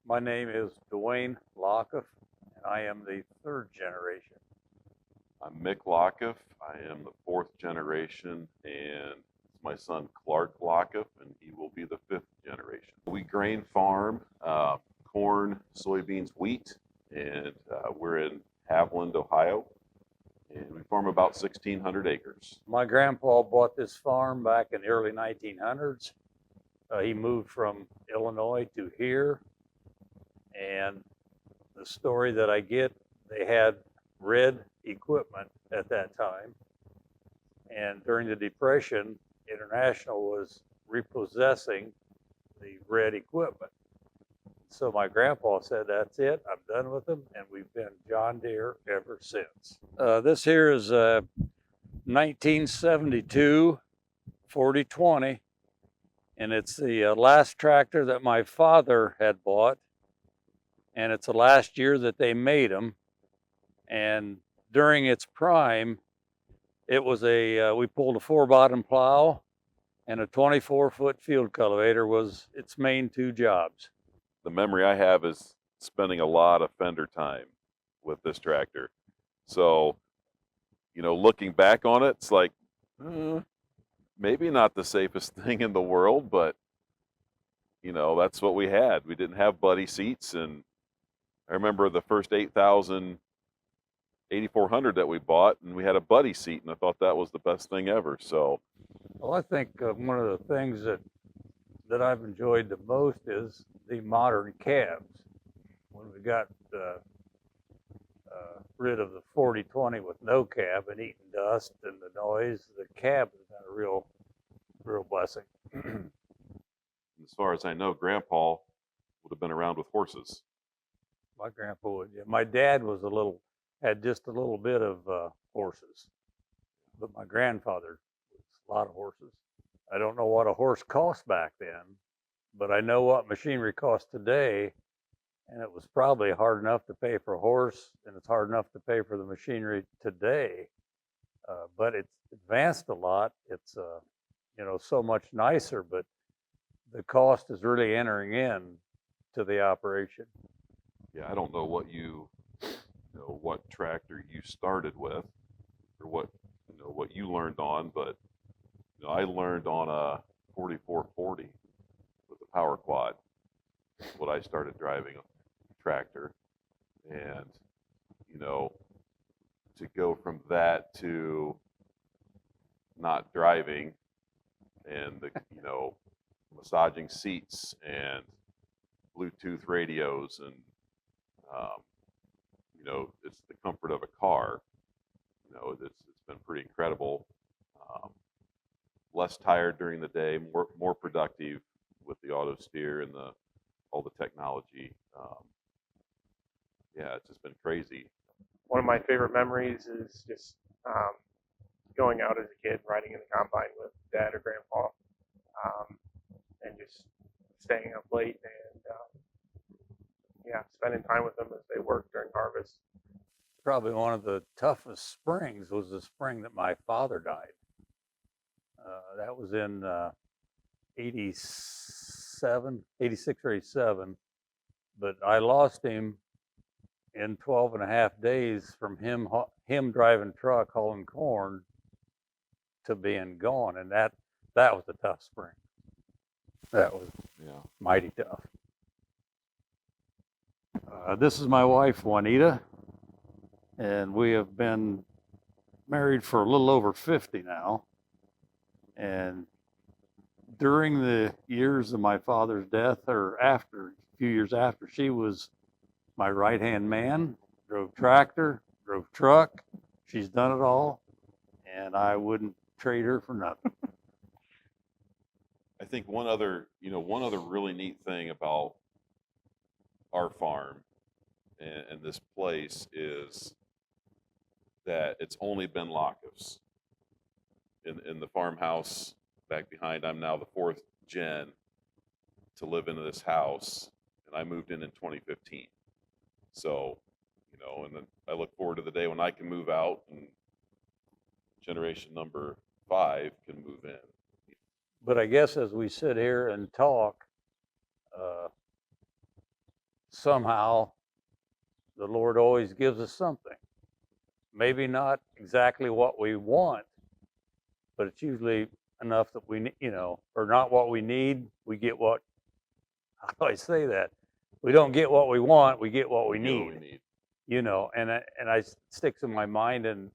My name is Dwayne Laukhuf, and I am the third generation. I'm Mick Laukhuf. I am the fourth generation, and it's my son Clark Laukhuf, and he will be the fifth generation. We grain farm corn, soybeans, wheat, and we're in Haviland, Ohio, and we farm about 1,600 acres. My grandpa bought this farm back in the early 1900s. He moved from Illinois to here, and the story that I get, they had red equipment at that time, and during the Depression, International was repossessing the red equipment. So my grandpa said, "That's it, I'm done with them," and we've been John Deere ever since. This here is a 1972 4020, and it's the last tractor that my father had bought, and it's the last year that they made them. And during its prime, it was we pulled a 4-bottom plow, and a 24-foot field cultivator was its main two jobs. The memory I have is spending a lot of fender time with this tractor. So, looking back on it, it's like, maybe not the safest thing in the world, but, that's what we had. We didn't have buddy seats, and I remember the first 8400 that we bought, and we had a buddy seat, and I thought that was the best thing ever. So, well, I think one of the things that I've enjoyed the most is the modern cabs. When we got rid of the 4020 with no cab and eating dust and the noise, the cab has been a real blessing. as far as I know, Grandpa would have been around with horses. My grandpa would. Yeah. My dad had just a little bit of horses, but my grandfather was a lot of horses. I don't know what a horse cost back then, but I know what machinery costs today, and it was probably hard enough to pay for a horse, and it's hard enough to pay for the machinery today. But it's advanced a lot. It's so much nicer, but the cost is really entering in to the operation. Yeah, I don't know what what tractor you started with, or what you learned on, but I learned on a 4440 with the power quad. That's what I started driving a tractor, and to go from that to not driving, and the massaging seats and Bluetooth radios, and it's the comfort of a car. It's been pretty incredible. Less tired during the day, more productive with the auto steer and all the technology. Yeah, it's just been crazy. One of my favorite memories is just going out as a kid, riding in the combine with Dad or Grandpa, and just staying up late and spending time with them as they worked during harvest. Probably one of the toughest springs was the spring that my father died. That was in 86 or 87, but I lost him in 12 and a half days from him driving truck hauling corn to being gone, and that was a tough spring. That was mighty tough. This is my wife, Juanita, and we have been married for a little over 50 now. And during the years of my father's death, or a few years after, she was my right-hand man, drove tractor, drove truck. She's done it all, and I wouldn't trade her for nothing. I think one other really neat thing about our farm and this place is that it's only been Laukhufs. In the farmhouse back behind, I'm now the fourth gen to live into this house, and I moved in 2015. So, and then I look forward to the day when I can move out and generation number 5 can move in. But I guess as we sit here and talk, somehow the Lord always gives us something. Maybe not exactly what we want, but it's usually enough that we, or not what we need. We get what, how do I say that? We don't get what we want, we get what we get what need. we need. And it sticks in my mind, and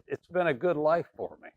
it's been a good life for me.